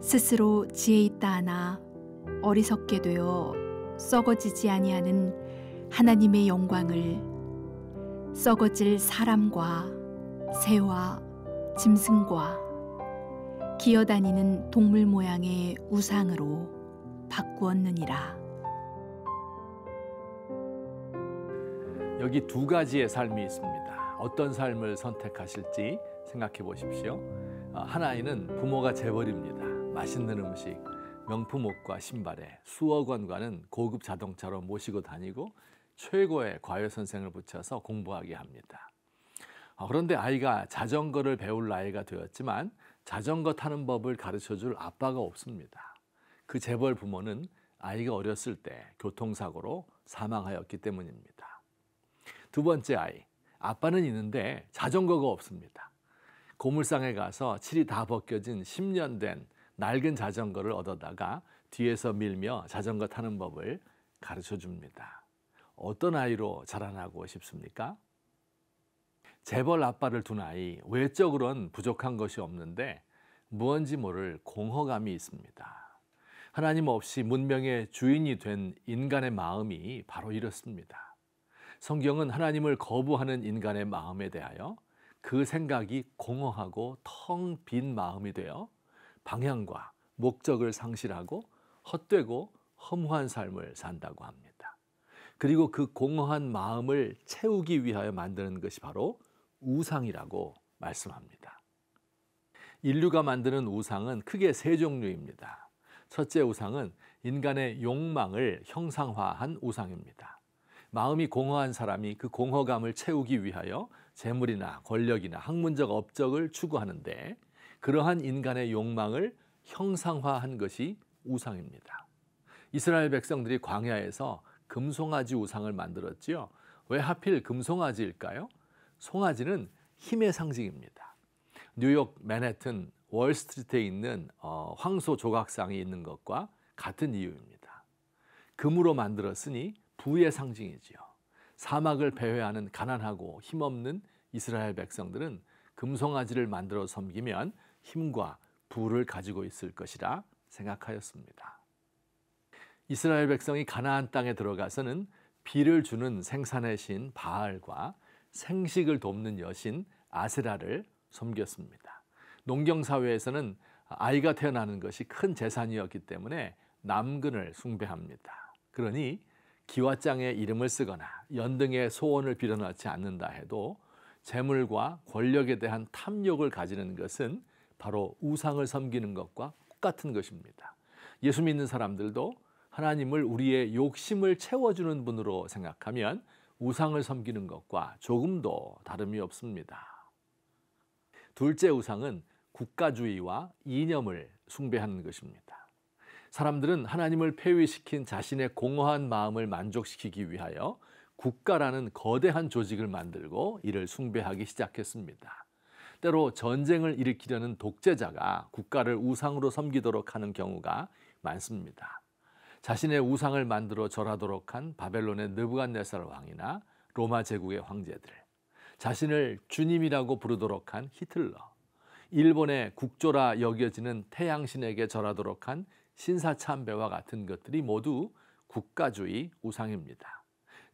스스로 지혜 있다 하나 어리석게 되어 썩어지지 아니하는 하나님의 영광을 썩어질 사람과 새와 짐승과 기어다니는 동물 모양의 우상으로 바꾸었느니라. 여기 두 가지의 삶이 있습니다. 어떤 삶을 선택하실지 생각해 보십시오. 하나는 부모가 재벌입니다. 맛있는 음식, 명품 옷과 신발에 수억 원 가는 고급 자동차로 모시고 다니고 최고의 과외 선생을 붙여서 공부하게 합니다. 그런데 아이가 자전거를 배울 나이가 되었지만 자전거 타는 법을 가르쳐줄 아빠가 없습니다. 그 재벌 부모는 아이가 어렸을 때 교통사고로 사망하였기 때문입니다. 두 번째 아이, 아빠는 있는데 자전거가 없습니다. 고물상에 가서 칠이 다 벗겨진 10년 된 낡은 자전거를 얻어다가 뒤에서 밀며 자전거 타는 법을 가르쳐줍니다. 어떤 아이로 자라나고 싶습니까? 재벌 아빠를 둔 아이, 외적으로는 부족한 것이 없는데 무언지 모를 공허감이 있습니다. 하나님 없이 문명의 주인이 된 인간의 마음이 바로 이렇습니다. 성경은 하나님을 거부하는 인간의 마음에 대하여 그 생각이 공허하고 텅 빈 마음이 되어 방향과 목적을 상실하고 헛되고 허무한 삶을 산다고 합니다. 그리고 그 공허한 마음을 채우기 위하여 만드는 것이 바로 우상이라고 말씀합니다. 인류가 만드는 우상은 크게 세 종류입니다. 첫째 우상은 인간의 욕망을 형상화한 우상입니다. 마음이 공허한 사람이 그 공허감을 채우기 위하여 재물이나 권력이나 학문적 업적을 추구하는데 그러한 인간의 욕망을 형상화한 것이 우상입니다. 이스라엘 백성들이 광야에서 금송아지 우상을 만들었지요. 왜 하필 금송아지일까요? 송아지는 힘의 상징입니다. 뉴욕 맨해튼 월스트리트에 있는 황소 조각상이 있는 것과 같은 이유입니다. 금으로 만들었으니 부의 상징이지요. 사막을 배회하는 가난하고 힘없는 이스라엘 백성들은 금송아지를 만들어 섬기면 힘과 부를 가지고 있을 것이라 생각하였습니다. 이스라엘 백성이 가나안 땅에 들어가서는 비를 주는 생산의 신 바알과 생식을 돕는 여신 아세라를 섬겼습니다. 농경사회에서는 아이가 태어나는 것이 큰 재산이었기 때문에 남근을 숭배합니다. 그러니 기와장에 이름을 쓰거나 연등의 소원을 빌어넣지 않는다 해도 재물과 권력에 대한 탐욕을 가지는 것은 바로 우상을 섬기는 것과 똑같은 것입니다. 예수 믿는 사람들도 하나님을 우리의 욕심을 채워주는 분으로 생각하면 우상을 섬기는 것과 조금도 다름이 없습니다. 둘째 우상은 국가주의와 이념을 숭배하는 것입니다. 사람들은 하나님을 폐위시킨 자신의 공허한 마음을 만족시키기 위하여 국가라는 거대한 조직을 만들고 이를 숭배하기 시작했습니다. 때로 전쟁을 일으키려는 독재자가 국가를 우상으로 섬기도록 하는 경우가 많습니다. 자신의 우상을 만들어 절하도록 한 바벨론의 느부갓네살 왕이나 로마 제국의 황제들, 자신을 주님이라고 부르도록 한 히틀러, 일본의 국조라 여겨지는 태양신에게 절하도록 한 신사참배와 같은 것들이 모두 국가주의 우상입니다.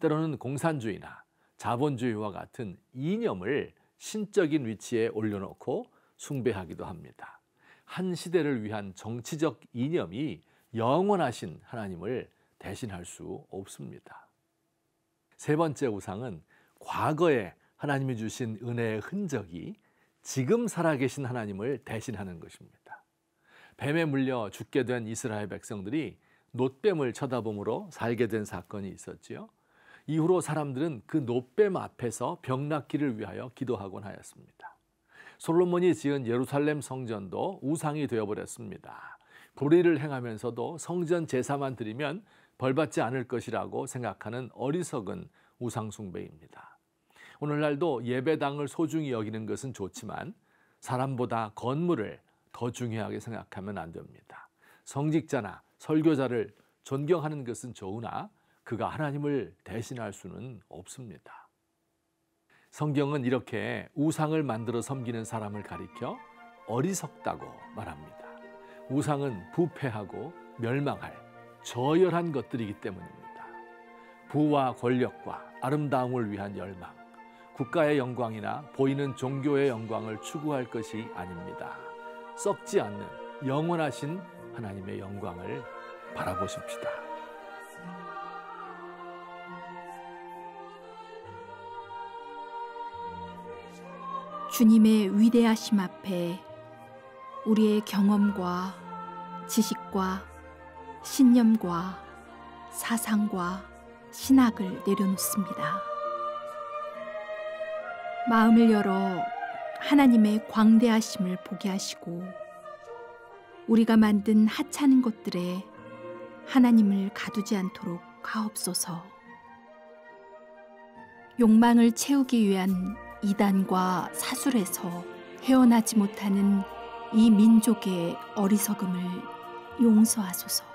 때로는 공산주의나 자본주의와 같은 이념을 신적인 위치에 올려놓고 숭배하기도 합니다. 한 시대를 위한 정치적 이념이 영원하신 하나님을 대신할 수 없습니다. 세 번째 우상은 과거에 하나님이 주신 은혜의 흔적이 지금 살아계신 하나님을 대신하는 것입니다. 뱀에 물려 죽게 된 이스라엘 백성들이 놋뱀을 쳐다보므로 살게 된 사건이 있었지요. 이후로 사람들은 그 놋뱀 앞에서 병 낫기를 위하여 기도하곤 하였습니다. 솔로몬이 지은 예루살렘 성전도 우상이 되어버렸습니다. 불의를 행하면서도 성전 제사만 드리면 벌받지 않을 것이라고 생각하는 어리석은 우상 숭배입니다. 오늘날도 예배당을 소중히 여기는 것은 좋지만 사람보다 건물을 더 중요하게 생각하면 안 됩니다. 성직자나 설교자를 존경하는 것은 좋으나 그가 하나님을 대신할 수는 없습니다. 성경은 이렇게 우상을 만들어 섬기는 사람을 가리켜 어리석다고 말합니다. 우상은 부패하고 멸망할 저열한 것들이기 때문입니다. 부와 권력과 아름다움을 위한 열망, 국가의 영광이나 보이는 종교의 영광을 추구할 것이 아닙니다. 썩지 않는 영원하신 하나님의 영광을 바라보십시다. 주님의 위대하심 앞에 우리의 경험과 지식과 신념과 사상과 신학을 내려놓습니다. 마음을 열어 하나님의 광대하심을 보게 하시고 우리가 만든 하찮은 것들에 하나님을 가두지 않도록 하옵소서. 욕망을 채우기 위한 이단과 사술에서 헤어나지 못하는 이 민족의 어리석음을 용서하소서.